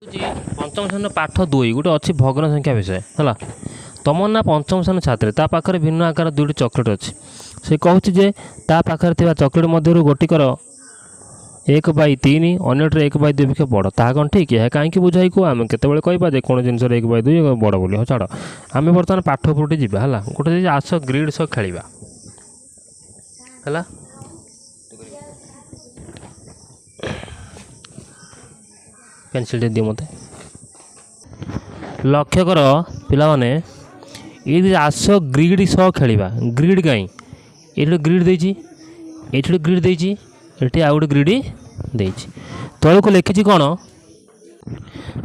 पंचम श्रेणी पाठ 2 गोटे अच्छी भग्न संख्या विषय है तुम ना पंचम श्रेणी छात्री ता पाखे भिन्न आकार दुईट चॉकलेट अच्छी से कहूँ जे ता पाखे थी चॉकलेट मध्य गोटिकर 1/3 अन्यटर 1/2 अपेक्षा बड़ ता कौन ठीक है कहीं बुझाई को आम केतबे कह कौन जिन 1/2 बड़ बोली हाँ छाड़ आम बर्तमान पाठ उपरटे जावा गोटे आस ग्रिड सह खेल पेनसिल दिए मत लक्ष्य कर पिलाने ये आस ग्रिड सह खेलवा ग्रिड कहीं ये ग्रिड देती ये ग्रिड देती ये आउ गोटे ग्रिड देती तौक लिखी कौन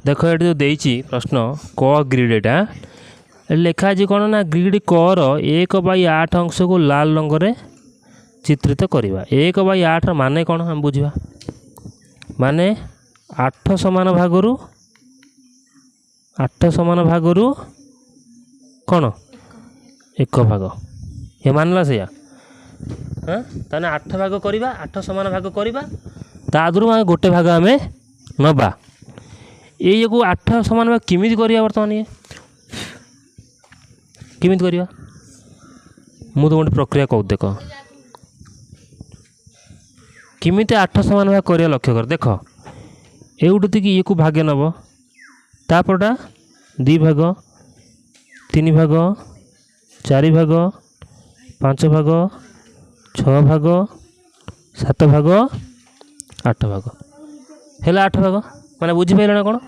देख ये जो देती प्रश्न क ग्रिड यहाँ लिखाई कौन ना ग्रिड कर 1/8 अंश को लाल रंग में चित्रित करवा 1/8 माने कौन हम बुझा माने 8 समान भागरू कौन 1 भाग ये मानला से हाँ ताने 8 भाग करवा 8 समान भाग करवा तादरू आम गोटे भाग आम नवा ये को 8 समान भाग किमिति करवा बर्तमान ये किमिति करवा मु तो गोटे प्रक्रिया कहूँ देख किमिति 8 समान भाग करवा लक्ष्य कर देख एवुटी कि ये को भागे नब तापरटा 2 भाग 3 भाग 4 भाग 5 भाग 6 भाग 7 भाग 8 भाग है 8 भाग मैंने बुझीपारे ना कौन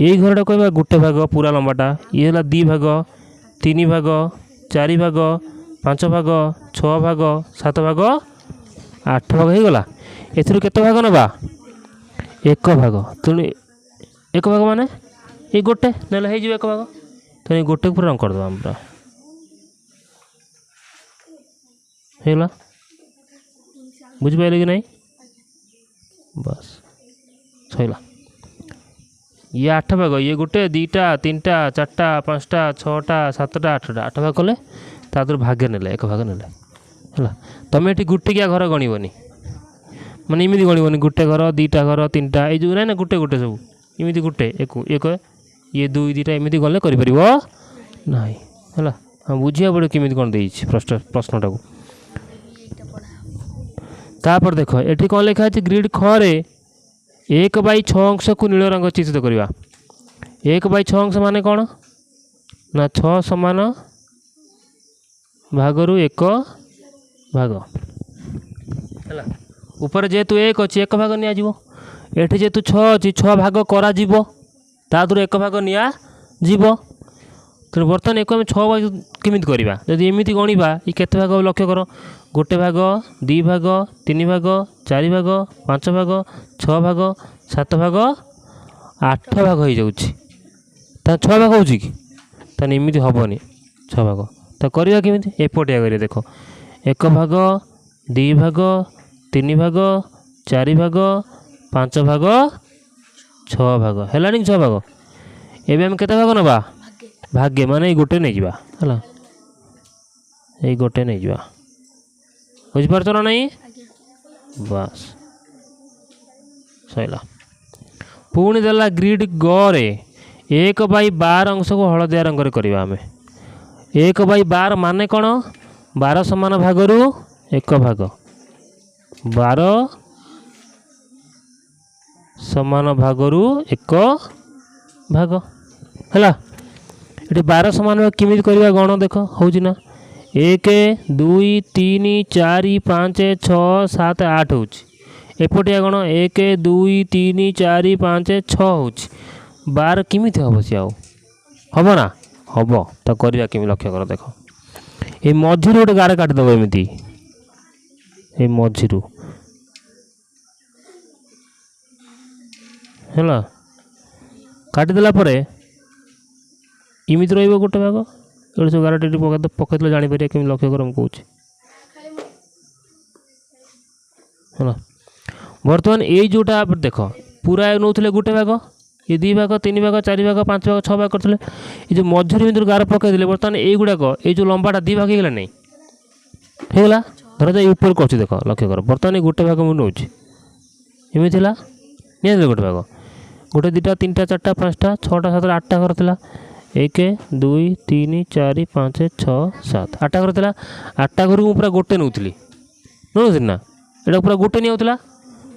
यही घरटा कह गोटे भाग पूरा लंबाटा ये है 2 भाग 3 भाग 4 भाग 5 भाग 6 भाग 7 भाग 8 भाग हो गला एथुरु केते भाग नबा 1 भाग तेणु 1 भाग माने ये गोटे ना हो 1 भाग तेणु गोटे पूरा रंग करदे हम पूरा है बुझिपारे कि नहीं बस सैला ये 8 भाग ये गोटे 2टा 3टा 4टा 5टा 6टा 7टा 8टा 8 भाग कले तादर भागे ने 1 भाग ने तुम ये गोटिकिया घर गणबनी माने इमिति गणबनी गोटे घर 2टा घर 3टा ये जो ना गोटे गोटे सब इमिति गोटे एक ये 2 2टा इमिति गले कर ना है हाँ बुझा पड़े किमिति कौन दे प्रश्नटा को तापर देख ये कौन लिखा है ग्रिड खरे 1/6 अंश को नील रंग चित्रित करवा 1/6 अंश माने कौन ना 6 समान भागरू 1 भाग है ऊपर जेहेतु 1 अच्छी 1 भाग नि ये जेहेतु 6 अच्छी 6 भाग करा तादर 1 भाग नि तो बर्तमान एक 6 भाग केमी करवा जदि एमती गणवा ये केते भाग लक्ष्य कर गोटे भाग 2 भाग 3 भाग 4 भाग 5 भाग 6 भाग 7 भाग 8 भाग हो जाऊँगी 6 भाग हो कि एमती हेनी 6 भाग तो करवा केमी एपटिया कर देख 1 भाग 2 भाग 3 भाग 4 भाग 5 भाग 6 भाग है 6 भाग एवं आम केते भाग नवा भाग्य माने गोटे नहीं जावा है ये गोटे नहीं जावा बुझीपार ना नहीं बस सैला पुणी देला ग्रिड गरे 1/12 अंश को हलदिया रंग करवा आम 1/12 माने कौन 12 समान भागरू 1 भाग 12 समान भागरू 1 भाग है ये 12 समान भाग किमिति करवा गण देख हो 1 2 3 4 5 6 7 8 हो एपटिया गण 1 2 3 4 5 6 हो 12 किमिति हम सी हम ना हम तो करवा केमी लक्ष्य कर देख ये मझी गोटे गार काटिदेव एमती ये मझी है काटिदेला इमिति रही गोटे भाग ये सब गार पकड़ जापर केमी लक्ष्य कर कहूँ है बर्तमान ये जोटा देख पूरा नौले गोटे भाग ये 2 भाग 3 भाग 4 भाग 5 भाग 6 भाग करते ये जो मझे गार पकड़ बर्तमान ये गुड़ाक ये जो लंबाटा 2 भाग होगा नहीं होगा धर जा ऊपर को अच्छी देख लक्ष्य कर बर्तमान गोटे भाग मुझे नौची एमती है गोटे भाग गोटे दुटा तीन टा चार पाँचटा छटा सात आठटा घर था 1 2 3 4 5 6 7 आठटा घर था आठटा घर को पूरा गोटे नौली नौनी ना यहाँ पूरा गोटे नहीं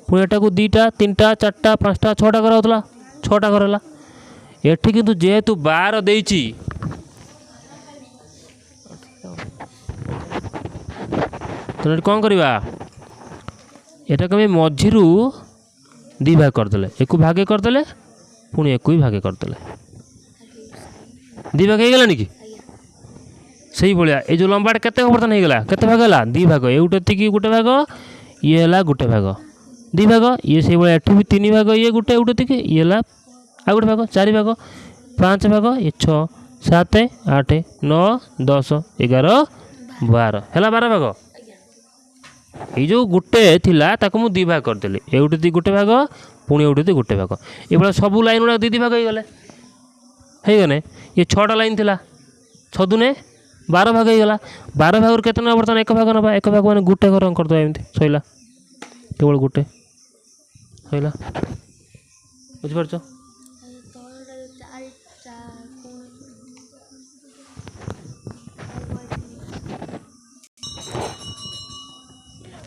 पुणी एटा को दुटा तीन टा चार पाँचटा छटा घर होता छटा घर है एठी किंतु जेहेतु 12 देइची तो कौन करवा एटा कम मझी दी भाग करदे एक भागे करदे पुणी एक भागे करदे दी भाग हो कि से भाया ये जो लंबाटा केते बर्तन हो गला केते भाग है दी भाग ये गोटे भाग ये है गोटे भाग दी भाग ये से भाया एठी भी 3 भाग ये गोटे गोटे ये है आ गोटे भाग 4 भाग 5 भाग ये 6 7 8 9 10 11 12 है 12 भाग ये जो गोटे थिला ताको मु दी भाग करदेली एउटे गोटे भाग पुणी एउटे गोटे भाग ये सबू लाइन गुड़ा दी भाग हो गले ये 6टा लाइन थिला 6 दुने 12 भाग हो गला 12 भाग केते ना बर्तमान एक भाग नबा एक भाग माने गोटे घर कर दो एमती सइला केवल गोटे सइला बुझ परछो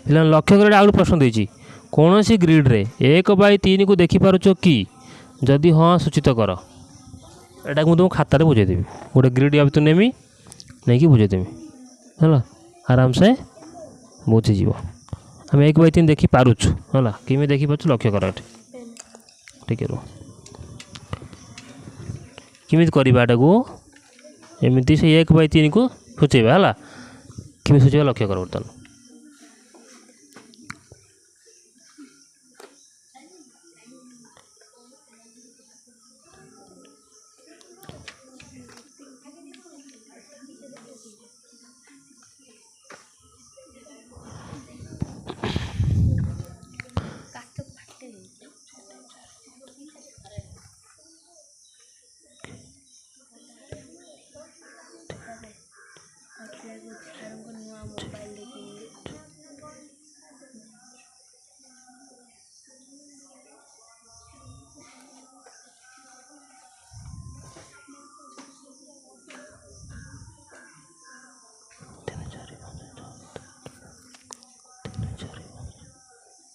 पिला लक्ष्य कर आउट प्रश्न देछि कौन सी ग्रिड रे 1/3 को देखि पारुछ कि जदि हाँ सूचित कर एटा मुझे खातार बुझेदेवी गोटे ग्रिड या तो नेमी नहीं कि बुझेदेवी है आराम से बुझीज आम 1/3 देखी पारुछु है कि देखी पार्छ लक्ष्य कर ठीक रो किमी करवाटा को एमती से 1/3 को सूचेबा है कि सूचेबा लक्ष्य कर बर्तमान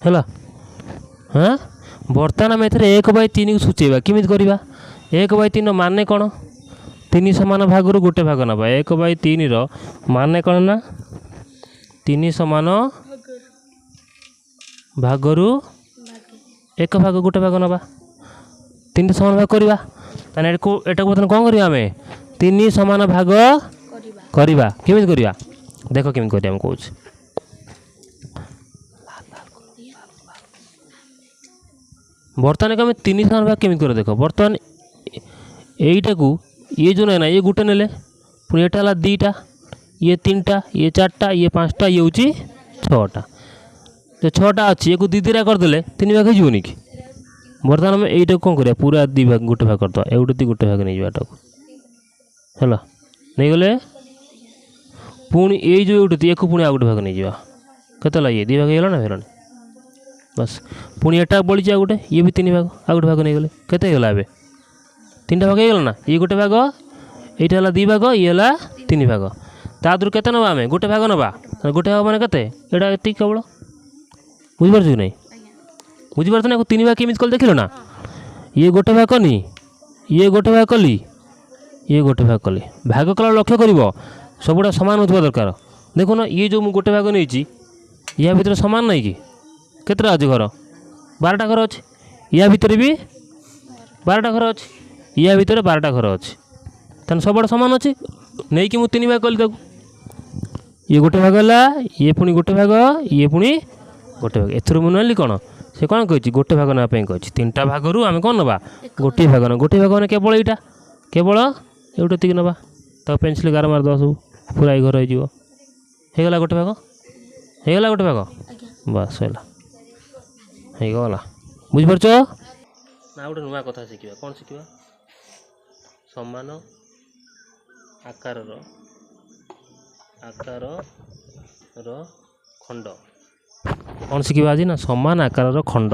है हाँ बर्तमान आम ए 1/3 को सूचेबा किमी करवा 1/3 माने कौन 3 समान भाग गोटे भाग नवा 1/3 माने कौन ना 3 समान भाग एक भाग गोटे भाग नवा 3 समान भाग करवा एटा को बर्तमान कौन करवा आम 3 समान भाग करवा किमी करवा देख किमी करवा कौच बर्तमान को 3 समान भाग केमी कर देख बर्तमान यहीटा को ये जो ना ये गोटे ने पुणी एटा है 2टा ये 3टा ये 4टा ये 5टा ये हूँ 6टा तो 6टा अच्छी ये दी दिरा करदे 3 भाग होनी कि बर्तमान आम यहीटा कौन कर पूरा 2 भाग गोटे भाग करदे एवटे गोटे भाग नहीं जाटा है नहीं गले पुणी ये जो एवटे एक पुणी आ गोटे भाग नहीं जावा केतला ये 2 भाग होगा ना हेलानी बस पुणी एटा बढ़ी आ गोटे ये भी 3 भाग आ गोटे भाग नहीं गले केते गला एबे 3टा भाग हो ना ये गोटे भाग यहाँ है 2 भाग ये है 3 भाग तादर केते नवा आम गोटे भाग नवा गोटे भाग मैंने केते एटा एति केवल बुझिपार कि नहीं बुझिपार ना 3 भाग केमी कल देख ना ये गोटे भाग कनी ये गोटे भाग कली ये गोटे भाग कली भाग कला लक्ष्य कर सबुटा सामान होता दरकार देखो ना ये जो गोटे भाग नहीं या भितर सामान नहीं कि केतटा अच्छे घर 12टा घर अच्छे या भितर भी 12टा घर अच्छे या भितर 12टा घर अच्छे तेना सब सामान अच्छे नहीं कि 3 भाग कली ये गोटे भाग है ये पुणी गोटे भाग ये पुणी गोटे भाग एथर मुझे कौन से कौन कही गोटे भाग ना कही 3टा भाग आम कौन नवा गोटे भाग ना गोटे भाग मैंने केवल यहाँ केवल एवटे तीक नवा तो पेनसिल गार मार दवा सब पूरा ये घर होगला गोटे भाग होगला गोटे भाग बस होगला बुझिपार ना गोटे नुआ कथा शिखा कौन शिखा समान आकार खंड कौन शिखा आज ना समान आकार खंड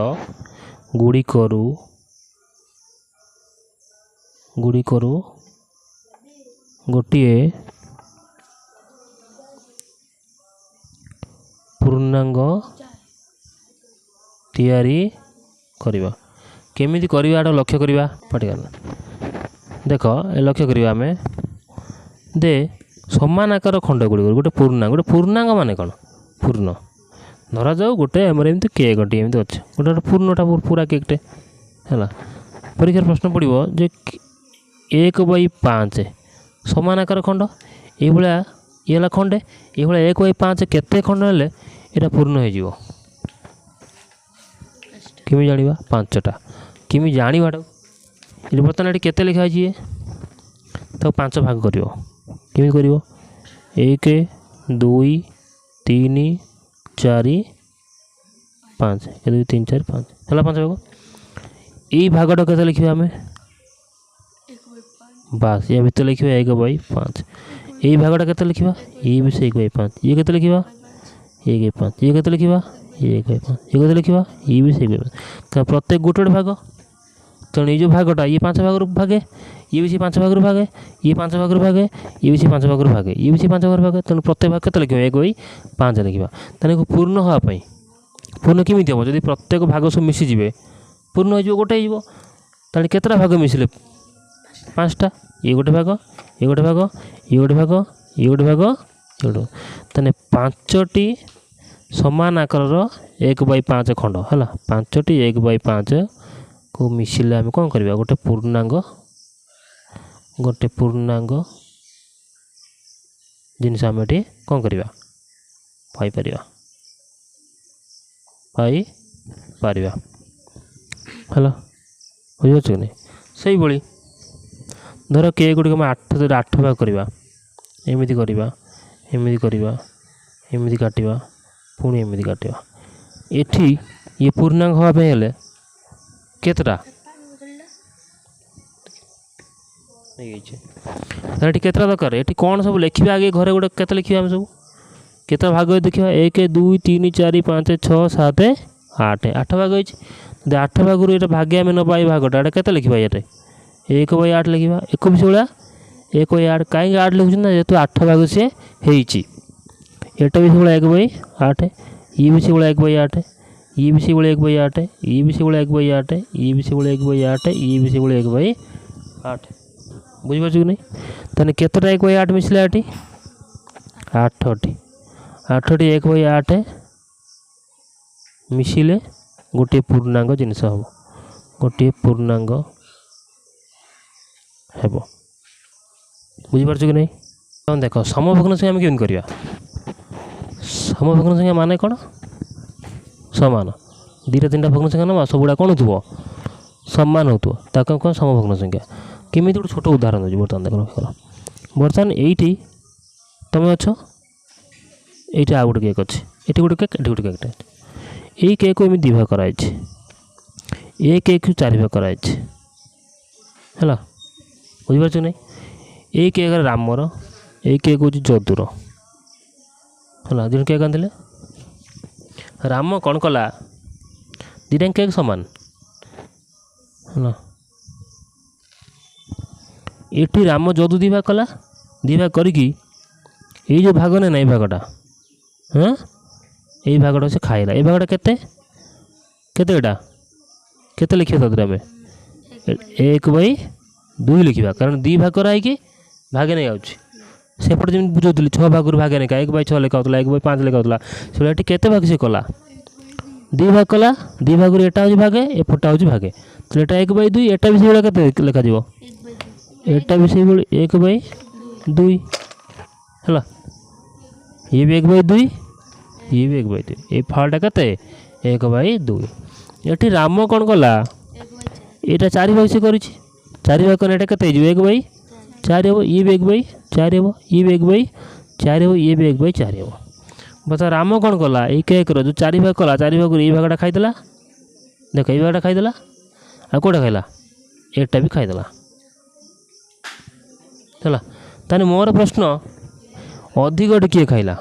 गुड़िकरू ଗୁଡ଼ିକରୁ ଗୋଟିଏ ପୂର୍ଣ୍ଣାଙ୍ଗ ତିଆରି କରିବା। କେମିତି କରିବା ଏଟା ଲକ୍ଷ୍ୟ କରିବା ପାଟିଗଲା। ଦେଖ ଏ ଲକ୍ଷ୍ୟ କରିବା ଆମେ ଦେ ସମାନ ଆକାର ଖଣ୍ଡ ଗୁଡ଼ିକରୁ ଗୋଟେ ପୂର୍ଣ୍ଣାଙ୍ଗ ମାନେ କ'ଣ ପୂର୍ଣ୍ଣ ଧରାଯାଉ ଗୋଟେ ଆମର ଏମିତି କେକ୍ଟି ଏମିତି ଅଛି ଗୋଟେ ପୂର୍ଣ୍ଣଟା ପୁରା କେକ୍ଟେ ହେଲା। ପରୀକ୍ଷାର ପ୍ରଶ୍ନ ପଡ଼ିବ ଯେ 1/5 ସମାନ ଆକାର ଖଣ୍ଡ ଏଇଭଳିଆ ଇଏ ହେଲା ଖଣ୍ଡେ ଏଇଭଳିଆ 1/5 କେତେ ଖଣ୍ଡ ହେଲେ ଏଇଟା ପୂର୍ଣ୍ଣ ହେଇଯିବ। କେମିତି ଜାଣିବା 5ଟା କେମିତି ଜାଣିବାଟାକୁ ଏଠି ବର୍ତ୍ତମାନ ଏଠି କେତେ ଲେଖା ହେଇଛି ତାକୁ 5 ଭାଗ କରିବ। କେମିତି କରିବ 1 2 3 4 5 1 2 3 4 5 ହେଲା 5 ଭାଗ। ଏଇ ଭାଗଟା କେତେ ଲେଖିବା ଆମେ ବାସ୍ ୟା ଭିତରେ ଲେଖିବା 1/5। ଏଇ ଭାଗଟା କେତେ ଲେଖିବା ଇଏ ବି ସେ 1/5 ଇଏ କେତେ ଲେଖିବା 1/5 ଇଏ କେତେ ଲେଖିବା 1/5 ଇଏ କେତେ ଲେଖିବା ଇଏ ବି ସେ 1/5 ତ ପ୍ରତ୍ୟେକ ଗୋଟେ ଗୋଟେ ଭାଗ। ତେଣୁ ଏଇ ଯେଉଁ ଭାଗଟା ଇଏ 5 ଭାଗରୁ ଭାଗେ ଇଏ ବି ସେ 5 ଭାଗରୁ ଭାଗେ ଇଏ 5 ଭାଗରୁ ଭାଗେ ଇଏ ବି ସେ 5 ଭାଗରୁ ଭାଗେ ଇଏ ବି ସେ 5 ଭାଗରୁ ଭାଗେ। ତେଣୁ ପ୍ରତ୍ୟେକ ଭାଗ କେତେ ଲେଖିବା 1/5 ଲେଖିବା। ତାହେଲେ ପୂର୍ଣ୍ଣ ହେବା ପାଇଁ ପୂର୍ଣ୍ଣ କେମିତି ହେବ ଯଦି ପ୍ରତ୍ୟେକ ଭାଗ ସବୁ ମିଶିଯିବେ ପୂର୍ଣ୍ଣ ହେଇଯିବ ଗୋଟେ ହେଇଯିବ। ତାହେଲେ କେତେଟା ଭାଗ ମିଶିଲେ 5ଟା ଇଏ ଗୋଟେ ଭାଗ ଇଏ ଗୋଟେ ଭାଗ ଇଏ ଗୋଟେ ଭାଗ ଇଏ ଗୋଟେ ଭାଗ ଇଏ ଗୋଟେ। ତାହେଲେ 5ଟି ସମାନ ଆକାରର 1/5 ଖଣ୍ଡ ହେଲା 5ଟି 1/5 କୁ ମିଶିଲେ ଆମେ କ'ଣ କରିବା ଗୋଟେ ପୂର୍ଣ୍ଣାଙ୍ଗ ଜିନିଷ ଆମେ ଏଠି କ'ଣ କରିବା ପାଇପାରିବା ହେଲା। ବୁଝିପାରୁଛ କି ନାହିଁ। ସେଇଭଳି ଧର କେକ୍ ଗୁଡ଼ିକ ଆମେ 8 ଭାଗ କରିବା ଏମିତି କରିବା ଏମିତି କରିବା ଏମିତି କାଟିବା ପୁଣି ଏମିତି କାଟିବା। ଏଠି ଇଏ ପୂର୍ଣ୍ଣାଙ୍ଗ ହେବା ପାଇଁ ହେଲେ କେତେଟା ହେଇଯାଇଛି ତାହେଲେ ଏଠି କେତେଟା ଦରକାର ଏଠି କ'ଣ ସବୁ ଲେଖିବା ଆଗେ ଘରେ ଗୋଟେ କେତେ ଲେଖିବା ଆମେ ସବୁ କେତେ ଭାଗ ଦେଖିବା 1 2 3 4 5 6 7 8 ଭାଗ ହେଇଛି। 8 ଭାଗରୁ ଏଇଟା ଭାଗେ ଆମେ ନେବା ଏଇ ଭାଗଟା ଏଇଟା କେତେ ଲେଖିବା ଏଇଟା 1/8 ଲେଖିବା। ଏକ ବି ସେଇଭଳିଆ 1/8 କାହିଁକି 8 ଲେଖୁଛନ୍ତି ନା ଯେହେତୁ 8 ଭାଗ ସିଏ ହେଇଛି। ଏଟା ବି ସେଇଭଳିଆ 1/8 ଇଏ ବି ସେଇଭଳିଆ 1/8 ଇଏ ବି ସେଇଭଳିଆ 1/8 ଇଏ ବି ସେଇଭଳିଆ 1/8 ଇଏ ବି ସେଇଭଳିଆ 1/8 ଇଏ ବି ସେଇଭଳିଆ 1/8। ବୁଝିପାରୁଛୁ କି ନାହିଁ। ତାହେଲେ କେତେଟା 1/8 ମିଶିଲା ଏଠି 8ଟି 1/8 ମିଶିଲେ ଗୋଟିଏ ପୂର୍ଣ୍ଣାଙ୍ଗ ଜିନିଷ ହେବ ଗୋଟିଏ ପୂର୍ଣ୍ଣାଙ୍ଗ ହେବ। ବୁଝିପାରୁଛୁ କି ନାହିଁ। ଦେଖ ସମଭଗ୍ନ ସଂଖ୍ୟା ଆମେ କେମିତି କରିବା ସମଭଗ୍ନ ସଂଖ୍ୟା ମାନେ କ'ଣ ସମାନ 2ଟା 3ଟା ଭଗ୍ନ ସଂଖ୍ୟା ନେବା ସବୁଗୁଡ଼ା କ'ଣ ହେଉଥିବ ସମାନ ହେଉଥିବ ତାକୁ କ'ଣ ସମଭଗ୍ନ ସଂଖ୍ୟା। କେମିତି ଗୋଟେ ଛୋଟ ଉଦାହରଣ ଦେଉଛି ବର୍ତ୍ତମାନ ଦେଖ ବର୍ତ୍ତମାନ ଏଇଠି ତୁମେ ଅଛ ଏଇଠି ଆଉ ଗୋଟେ କେକ୍ ଅଛି ଏଠି ଗୋଟେ କେକ୍ ଏଠି ଗୋଟେ କେକ୍ଟା ଅଛି। ଏଇ କେକ୍କୁ ଏମିତି 2 ଭାଗ କରାଯାଇଛି ଏ କେକ୍କୁ 4 ଭାଗ କରାଯାଇଛି ହେଲା। ବୁଝିପାରୁଛୁ ନାହିଁ। ଏଇ କେକ୍ ରାମର ଏଇ କେକ୍ ହେଉଛି ଯଦୁର ହେଲା। ଦୁଇଜଣ କେକ୍ ଆଣିଥିଲେ ରାମ କ'ଣ କଲା 2ଟା କେକ୍ ସମାନ ହେଲା। ଏଠି ରାମ ଯଦୁ 2 ଭାଗ କଲା 2 ଭାଗ କରିକି ଏଇ ଯେଉଁ ଭାଗ ନା ଏଇ ଭାଗଟା ଏଇ ଭାଗଟା ସେ ଖାଇଲା। ଏଇ ଭାଗଟା କେତେ ଏଇଟା କେତେ ଲେଖିବା ତାଦେହରେ ଆମେ 1/2 ଲେଖିବା କାରଣ 2 ଭାଗ କରାହେଇକି ଭାଗେ ନେଇ ଯାଉଛି। ସେପଟେ ଯେମିତି ବୁଝାଉଥିଲି 6 ଭାଗରୁ ଭାଗେ ନେଇ 1/6 ଲେଖା ହେଉଥିଲା 1/5 ଲେଖା ହେଉଥିଲା ସେଟା ଏଠି କେତେ ଭାଗ ସେ କଲା 2 ଭାଗ କଲା। 2 ଭାଗରୁ ଏଟା ହେଉଛି ଭାଗେ ଏପଟଟା ହେଉଛି ଭାଗେ ତାହେଲେ ଏଟା 1/2 ଏଟା ବି ସେଇଭଳିଆ କେତେ ଲେଖାଯିବ ଏଟା ବି ସେଇଭଳି 1/2 ହେଲା। ଇଏ ବି 1/2 ଇଏ ବି 1/2 ଏଇ ଫଳଟା କେତେ 1/2। ଏଠି ରାମ କ'ଣ କଲା ଏଇଟା 4 ଭାଗ ସେ କରିଛି 4 ଭାଗ କଲେ ଏଇଟା କେତେ ହେଇଯିବ 1/4 ହେବ। ଇଏ ବି 1/4 ହେବ ଇଏ ବି 1/4 ହେବ ଇଏ ବି 1/4 ହେବ। ବର୍ତ୍ତମାନ ରାମ କ'ଣ କଲା ଏଇ କେକ୍ର ଯେଉଁ 4 ଭାଗ କଲା 4 ଭାଗରୁ ଏଇ ଭାଗଟା ଖାଇଦେଲା ଦେଖ ଏଇ ଭାଗଟା ଖାଇଦେଲା ଆଉ କେଉଁଟା ଖାଇଲା ଏଟା ବି ଖାଇଦେଲା ହେଲା। ତାହେଲେ ମୋର ପ୍ରଶ୍ନ ଅଧିକଟି କିଏ ଖାଇଲା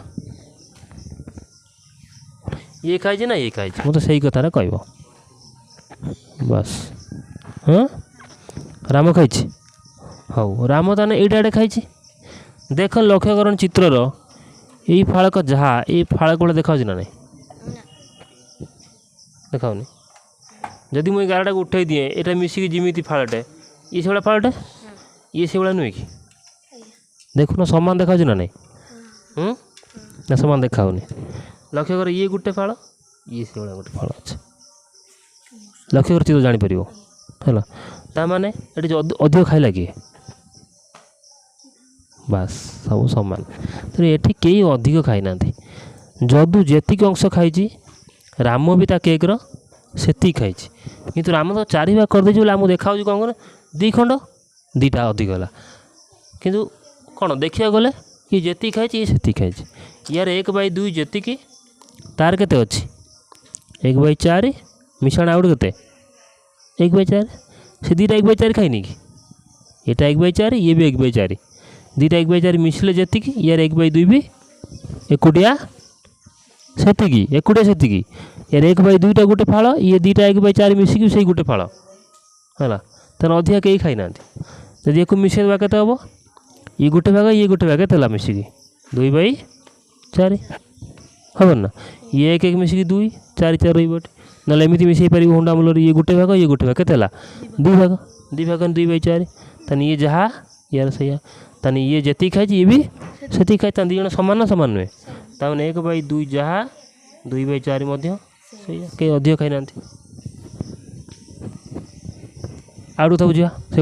ଇଏ ଖାଇଛି ନା ଇଏ ଖାଇଛି ମୋତେ ସେଇ କଥାଟା କହିବ ବାସ୍। ରାମ ଖାଇଛି हौ राम ताने एइटा आड़े खाई देख लक्ष्य कर चित्रर यही फाड़क जहाँ ये फाड़क गुड़ा देखा ना नहीं देखाऊनी जदि मुझे गारटा उठे दिए यहाँ मिसिकी जिमिति फाड़टे ये से फाड़टे ये से नुहे कि देखुन समान देखा ना नहीं ना समान देखाऊनी लक्ष्य कर ये गोटे फाड़ ये से गोटे फाड़ अच्छे लक्ष्य कर चित्र जापर है ताने ये अधिक खाइला किए बास सब सामान तो ये कई अधिक खाई ना जदू जेतिक अंश खाई राम भी ता केक्र से खाई किंतु राम तो 4 भाग कर दे आमको देखा कौन कर 2 खंड 2टा अधिक है किंतु कौन देखा गले ये जेति खाई ये से खाई यार 1/2 जेतिक तार केते अच्छी 1/4 मिश्रण आउट केते 1/4 से 2टा 1/4 खाई कि यहाँ 1/4 ये भी 1/4 2टा 1/4 मिसले जेतिक यार 1/2 भी एकुटिया सेतिकी एकुटिया सेतिकी यार 1/2टा गोटे फाड़ ये 2टा 1/4 मिसिकी से गोटे फाड़ है तेना अधिका कहीं खाई ना जब एक मिसेवा के हम ये गोटे भाग के मिसिकी 2/4 खबर ना ये 1 मिसिकी 2 4 4 रही ना एमती मिसई पार हुंडा मूल ये गोटे भाग के 2 भाग 2/4 तानी ये जहाँ यार सही तानी ये जेति खाई ये भी से खाई 2 जन सामान ना सामान नुहे ताने 1/2 जहाँ 2/4 कई अधिक खाई ना आउट था बुझा से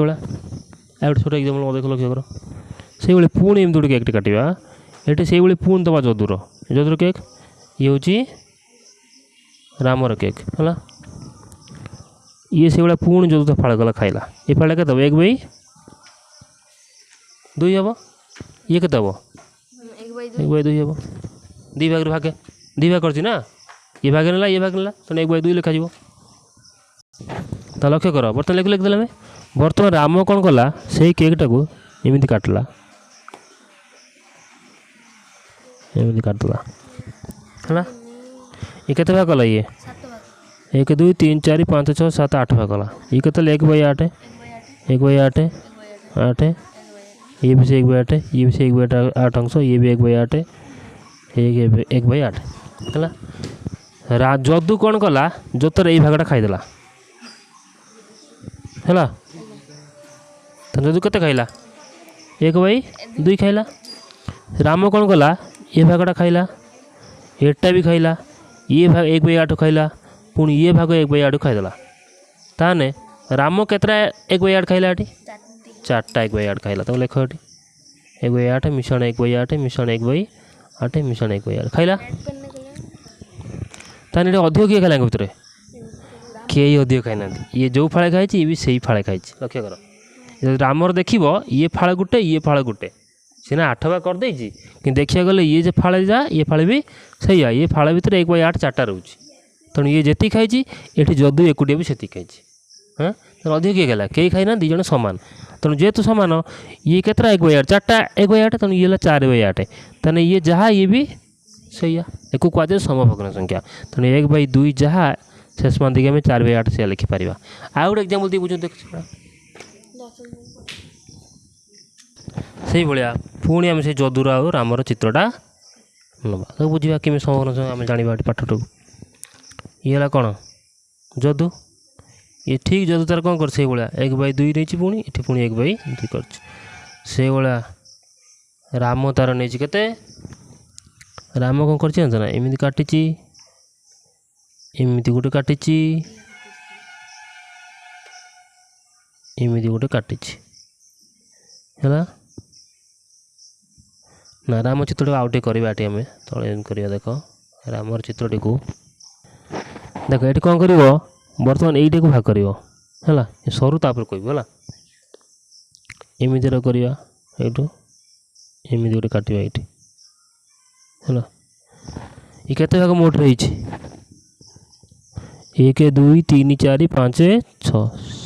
आउट छोटा एग्जाम्पल देख लक्ष्य कर से पुणी एमती गोटे केक्टे काटा ये से पुणी दबा जदुर केक ये हूँ रामर केक है ये से पुणी जदू फाड़ गला खाइला ये फाड़ा के 1/2 हम ये के 1/2 हम 2 भाग भागे 2 भाग कर ये भाग ना ये भाग ना तो 1/2 लिखा तो लक्ष्य कर बर्तमान लिखिदेले आम बर्तमान राम कौन कला से केकटा को एमती काटला एमती काटला है ये केते भाग कला ये 1 2 3 4 5 6 7 8 भाग कला ये केते 1/8 1/8 8 ये भी से 1/8 ये भी से 1/8 अंश ये भी 1/8 1/8 है जदू कौन कला जोतर यही भागटा खाईदेला है तो जदू केते खाइला 1/2 खाइला राम कौन कला ये भागटा खाइला एटा भी खाइला ये भाग 1/8 खाइला पुणी ये भाग 1/8 खाईदेला ताने राम केतरा 1/8 खाइला 4टा 1/8 खाइला तो लेख 1/8 मिश्रण 1/8 मिश्रण 1/8 मिश्रण 1/8 खाइला ताने अधिक किए खाइला भितर कई अधिक खाई ना ये जो फाड़े खाई ये भी से फाड़े खाई लक्ष्य कर रामर देख ये फाड़ गुटे ये फाड़ गुटे सीना 8 भाग कर दे कि देखा गले ये जो फाड़े जा ये फाड़े भी सही ये फाड़ भितर 1/8 4टा रोचे तेणु ये जी खाई ये जदू एकुटिया भी से खाई हाँ तो अधिक किए गला कई खाई ना 2 जन सामान तेणु जेहेतु सामान ये केतरा 1/8 4टा 1/8 तेणु ये 4/8 तेने ये जहाँ ये भी सही एक कह समभग्न संख्या तेणु 1/2 जहाँ शेष मान देखिए 4/8 से लिखिपर आउ गोटे एग्जाम्पल दी बुझ देख से भाया पुणी आम से जदुर आ रामर चित्रटा ना बुझा कि समभग्न आम जाना पाठटा ये कौन जदू ये ठीक जदू तार कौन कर से 1/2 नहीं पुणी ये पुणी 1/2 कर से राम तार नहीं केते राम कौन कर एमती काटी एमती गोटे काटी एमती गोटे काटी है ना राम चित्र आउटे करवा आम तले करवा देख रामर चित्रटी को देख ये कौन कर बर्तमान यहीटा को भाग कर है सरू तापर कह एमती करवा यू एमती गोटे काटा ये है ये केते भाग मोट रही 1 2 3 4 5 6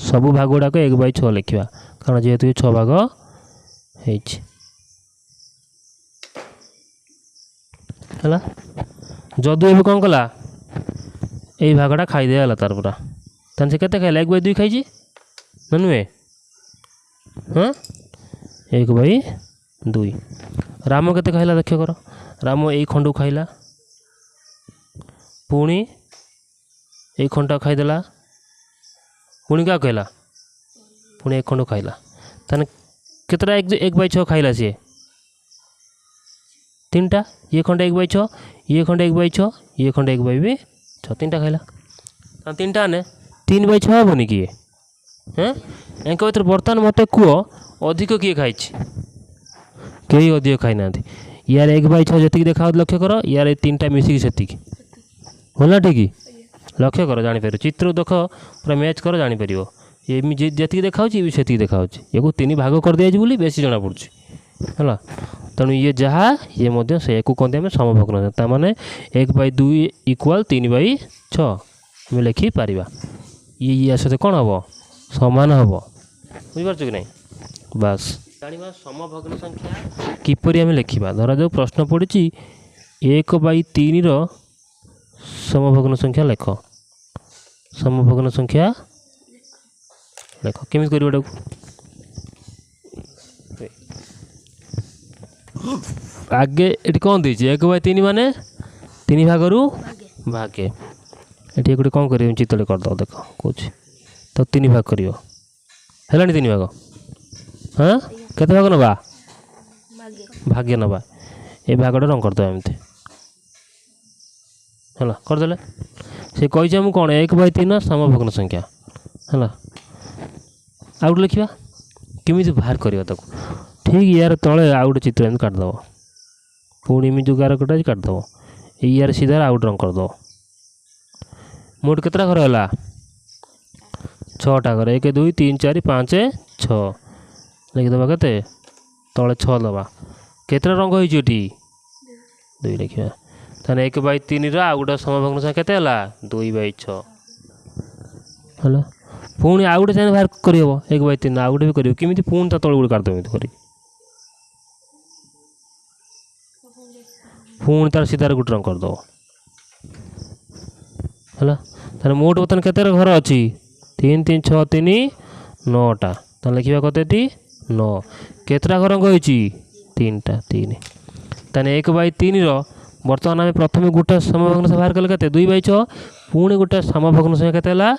सब भाग गुड़ाक 1/6 लिखा कारण जेहेतु ये 6 भाग है जदू ए कौन कला यही भागटा खाईदेला तार पूरा तन से केते खाइला 1/2 खाई ना नुहे हाँ 1 बाई 2। राम केते खाइला लक्ष्य कर। राम यही खंड को खाइला पुणी यही खंडा खाईदेला पुणी क्या कहला पुणी 1 खंड खाइला ताने केतरा 1 बाई 6 खाइला सी 3टा ये खंड 1 बाई 6 ये खंड 1 बाई 6 ये खंड 1 बाई भी 6 3टा खाइला 3टा ने 3 बाई 6 हेनी किए हैं एंक भर बर्तमान मत कह अधिक किए खाई कई अधिक खाई ना यार 1 बाई 6 जी देखा लक्ष्य कर यार 3टा मिसिकी से होला ठीक लक्ष्य कर जापर चित्र देख पूरा मैच कर जापर ये जी देखा ये भी से देखा ये 3 भाग कर दिया बोली बेसी जना पड़ी है तेणु ये जहाँ ये मध्य से कहते हैं समभग्न ताने 1 बाई 2 इक्वाल 3 बाई 6 आम लिखिपर ये सहित कौन हम समान हम बुझीपार कि नहीं बास जाना समभग्न संख्या किपरि आम लिखा धरा जो प्रश्न पड़ी 1 बाई 3 समभग्न संख्या लेख समभग्न संख्या लेख केमी कर आगे ये कौन दे 1 बाई 3 माने 3 भाग रु भागे ये गोटे कौन कर चित्र करद देख कौच तो 3 भाग कर 3 भाग हाँ केते भाग नवा भाग्य नवा ये भागटा रंग करदे एमती है करदे से कही आम कौन 1 बाई 3 समभग्न संख्या है आउट लिखा केमी बाहर करवा ठीक यार तले आउ गोटे चित्र एम काटद पुणी एम जो गार कटा काटद यार सीधा आउट रंग करद मोट केतटा घर है 6टा घर 1 2 3 4 5 6 लिखिदबा केते तले 6 दबा केतटा रंग होइछि एटी 2 लिखिबा ताने 1 बाई 3 रा आ गोटे समभग्न संख्या केते हला 2 बाई 6 हला पुणी आउ गोटे बाहर करहब 1 बाई 3 आउ गोटे भी कर केमी पुणी ता तले गोटे काटदेव कर पुणी तार सीधार गोटे रंग करदब है तार मोट बर्तन केते घर अच्छी 3 3 6 3 9टा तो लिखा कते 9 केतटा घर रंग होइछि 3टा 3 ताने 1 बाई 3 बर्तमान आम प्रथम गोटे समभग्न संख्या बाहर कले केते 2 बाई 6 पुणी गोटे समभग्न संख्या केते हला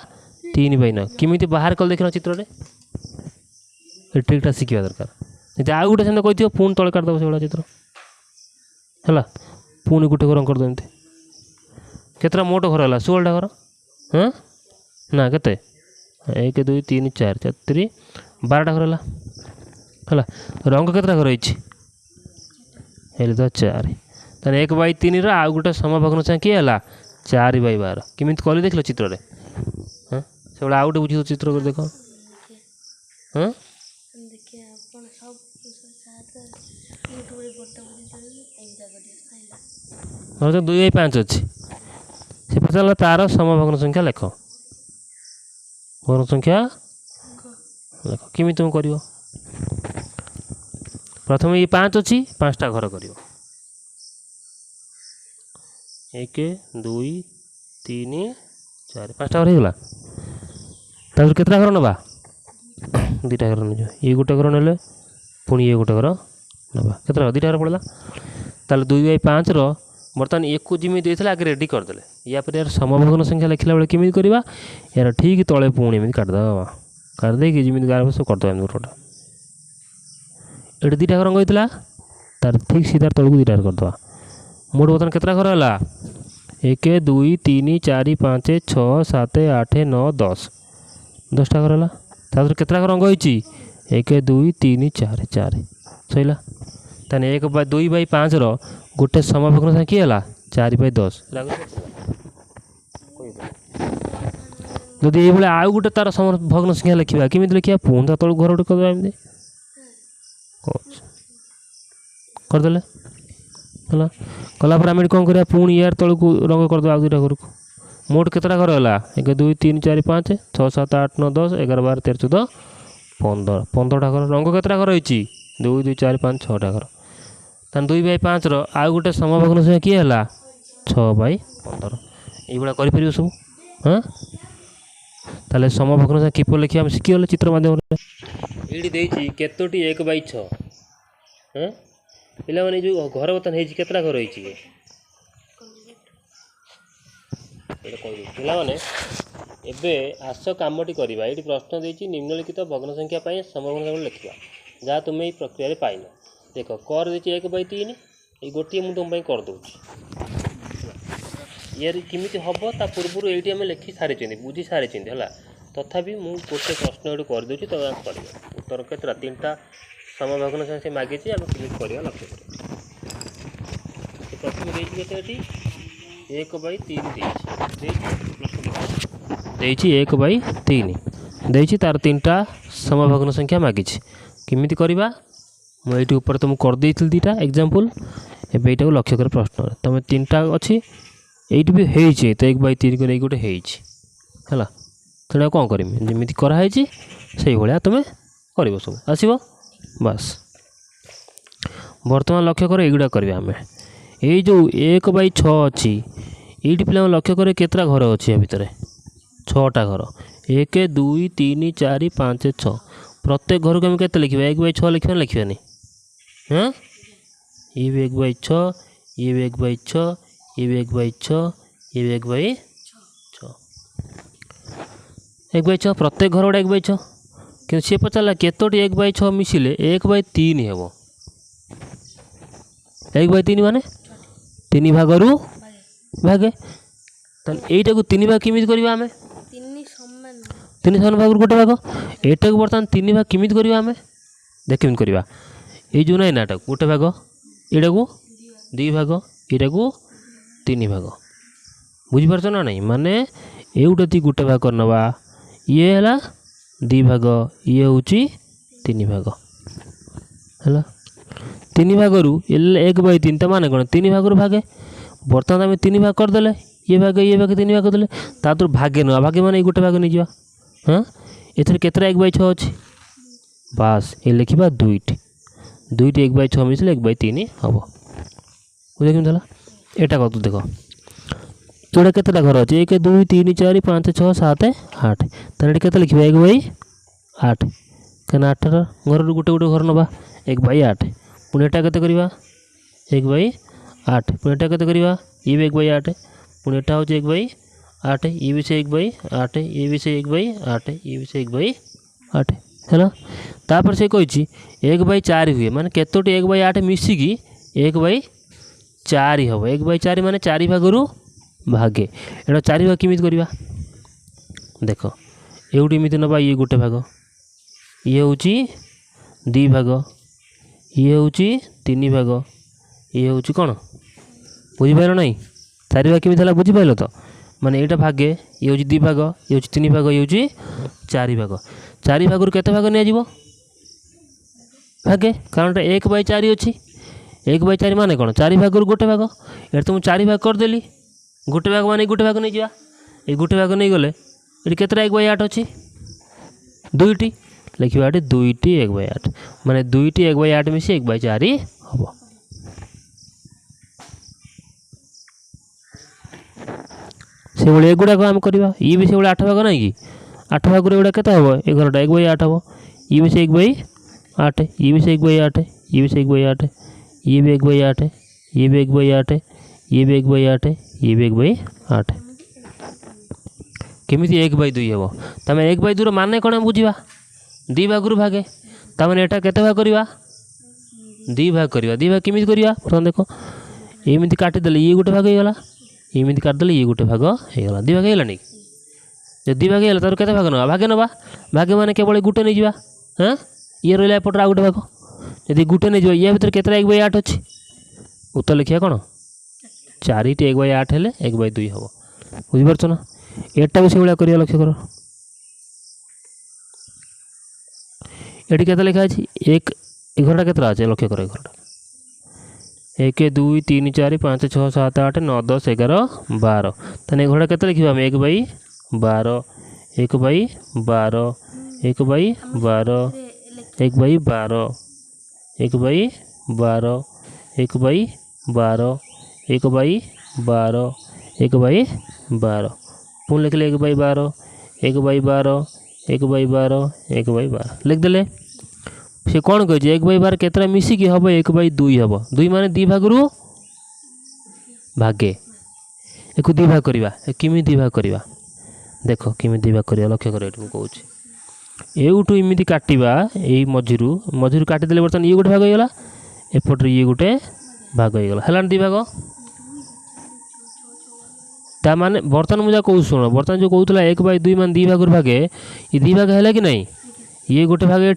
3 बाई 9 केमी बाहर कल देखना चित्र में ट्रिकटा शिखा दरकार नहीं आउ गोटे से कही पुणी तले काटदेव से चित्र है पुणी गोटे रंग करदे एमती केतटा मोट घर है 16टा घर हाँ ना केते 1 2 3 4 4 3 12टा घर है रंग केतटा घर है तो 4 ताने 1 बाई 3 रा आउ गोटे समभग्न संख्या किए है 4 बाई 12 केमी कल देख चित्र में हाँ से आउ गोटे बुझी चित्र कर देख हाँ तो 2 बाई 5 अच्छी से पचार तार समभग्न संख्या लेख भग्न संख्या लेख केमी तुम कर प्रथम ये 5 अच्छी 5टा घर कर 1 2 3 4 5टा घर होगा तार केतटा घर नवा 2टा घर नहीं ये गोटे घर ना पुणी ये गोटे घर नवा केतटा 2टा घर पड़ा ताल 2 बाई 5 बर्तमान एक को जिमी देते आगे रेडी करदे या पर यार समभग्न संख्या लिखला बेले केमी करवा यार ठीक तले पुणी एमती काटदेवा काटदे कि जमी गार सब करदे गोटा ये 2टा रंग होता तार ठीक सीधा तल को 2टा करदे मोट बर्तमान केतटा घर है 1 2 3 4 5 6 7 8 9 10 10टा घर है तार केतटा रंग होइछि 1 2 3 4 4 सैला ताने 1 बाई 2 बाई 5 गोटे समभग्न संख्या किए है 4 बाई 10 जदि ये आउ गोटे तार समभग्न संख्या लिखा केमी लिखा पुणी तल घर गोटे करदे एमती करदे है कलापर आम कौन करा पुणी यार तल को रंग करदे आउ 2टा घर को मोट केतटा घर है 1 2 3 4 5 6 7 8 9 10 11 12 13 14 15 15टा घर रंग केतटा घर होइछि 2 2 4 5 6टा घर तान 2 बाई 5 आउ गोटे समभग्न संख्या किए है 6 बाई 15 ये कर सब हाँ ताले समभग्न संख्या किपर लिखा आम शिखिगले चित्र माध्यम ये केतोटी 1 बाई 6 हाँ पे जो घर बर्तमान होता घर होती पे एबे आस कमटी करवा ये प्रश्न देती निम्नलिखित भग्न संख्या संभावना लिखा जहाँ तुम्हें ये प्रक्रिया पाइन देख कर देती 1/3 ये गोटे मुझे तुम करदे यार किमी हम ता पूर्व ये आम लिखि सारी बुझी सारी है तथापि मुझे गोटे प्रश्न ये करदे तो कर उत्तर केतरा 3टा समभग्न संख्या मागी आम केमी कर लक्ष्य कर प्रथम देखिए 1/3 देइछि 1/3 देइछि तार 3टा समभग्न संख्या मागी किमिति करबा मुझे ऊपर तुमको कर देइथिल 2टा एग्जांपल एबे एटा लक्ष्य कर प्रश्न तुम 3टा अच्छी एट भी होइछि तो 1/3 को नहीं गोटे होइछि हला तेना कौन करमी जमी कराई से भाया तुम कर सब आसब बस बर्तमान लक्ष्य कर युवा करवा आम ये जो 1/6 अच्छी ये पे लक्ष्य कर केतरा घर अच्छी या भितर 6टा घर 1 2 3 4 5 6 प्रत्येक घर को आम के लिखा 1/6 लिखा लिखा नहीं हाँ ये भी 1/6 ये भी 1/6 ये भी 1/6 ये भी 1/6 1/6 प्रत्येक घर गोटे 1/6 कि सी पचारा केतोटी 1/6 मिसिले 1/3 हे 1/3 माने 3 भागरू भागे यहीटा को 3 भाग किमित करवा आम 3 समान भाग गोटे भाग एटा को बर्तमान 3 भाग किमित करवा आम देख किमित करवा ये जो ना नाटा गोटे भाग यहाँ को 2 भाग यहाँ को 3 भाग बुझीपार ना नहीं माने एटा गोटे भाग करनवा ये है 2 भाग ये हूँ 3 भाग है 3 भाग 1/3 तो माने कौन 3 भाग भागे बर्तमान आम 3 भाग करदे ये भाग 3 भाग देले तार भागे ना भागे माने गोटे भाग नहीं जा हाँ एथर केतरा 1/6 अच्छी बास ये लिखा 2टी 1/6 मिसले 1/3 हम बुझे केमती एटा कर देख तोड़ा केतटा घर अच्छे 1 2 3 4 5 6 7 8 तार के लिखा 1/8 क्या 8 घर गोटे गोटे घर नवा 1/8 पुणी एटा के 1/8 पुणी एटा के ये भी 1/8 पुणी एटा हूँ 1/8 ये भी से 1/8 ये भी से 1/8 ये भी से 1/8 है तापर से कही 1/4 हुए माने केतोटी 1/8 मिसिकी 1/4 हम 1/4 माने 4 भाग भागे एटा 4 भाग किमित करवा देख एवटी इमित नवा ये गोटे भाग ये हूँ 2 भाग ये हूँ 3 भाग ये हूँ कौन बुझीपार ना 4 भाग किमित बुझीपार तो माने यहाँ भागे ये हूँ 2 भाग ये हूँ 3 भाग ये हूँ 4 भाग 4 भाग केते भाग निया भागे कारण 1/4 अच्छी 1/4 माने कौन 4 भाग गोटे भाग ये तो मुझे 4 भाग करदेली गोटे भाग माने गोटे भाग नहीं जा ये गोटे भाग नहीं गले ये केतरा 1/8 अच्छी 2टी लिखा 2टी 1/8 माने 2टी 1/8 मिसी 1/4 हम से भाई एगुड़ाक आम करवा ये भी से 8 भाग ना कि 8 भाग एगुड़ा के हम ए घरटा 1/8 हम ये भी से 1/8 ये भी से 1/8 ये भी से 1/8 ये भी 1/8 ये भी 1/8 ये भी 1/8 ये भी 1/8 केमी 1/2 हम तमें 1/2 मान कौन बुझा 2 भाग भागे तमें एटा केते भाग करवा 2 भाग करवा 2 भाग केमी करवा प्रथम देख एमती काटिदेले ये गोटे भाग होगा एमती काटिदेले ये गोटे भाग होगा 2 भाग होगा जब 2 भाग है तार केते भाग ना भागे नवा भागे माने केवल गोटे नहीं जा हाँ ये रहा एपटर आ गोटे भाग यदि गोटे नहीं जा या भर केतरा 1/8 अच्छी उत्तर लिखा कौन 4टी 1/8 हेले 1/2 हम बुझीपार ना एटा भी से भाया कर लक्ष्य कर ये के लिखा है एक घरटा केतरा अच्छे लक्ष्य कर घरटा 1 2 3 4 5 6 7 8 9 10 11 12 तेने घरटा केते लिखा 1/12 1/12 1/12 1/12 1/12 1/12 1/12 1/12 पुन लिख ले 1/12 1/12 1/12 1/12 लिख देले से कौन कही 1/12 केतरा मिसिकी हम 1/2 हम 2 माने 2 भागरू भागे एक 2 भाग करवा किमी 2 भाग करवा देख किमी 2 भाग करवा लक्ष्य कर कहूँ एवटू इमिति काटिबा ए मझिरू मझिरू काटिदेले बर्तमान ये गोटे भाग होगा एपटे ये गोटे भाग होगा है 2 भाग ता माने बर्तमान मुझे कहूँ शुण बर्तमान जो कहूला 1/2 मान 2 भाग भागे ये 2 भाग है कि नहीं ये गोटे भाग ये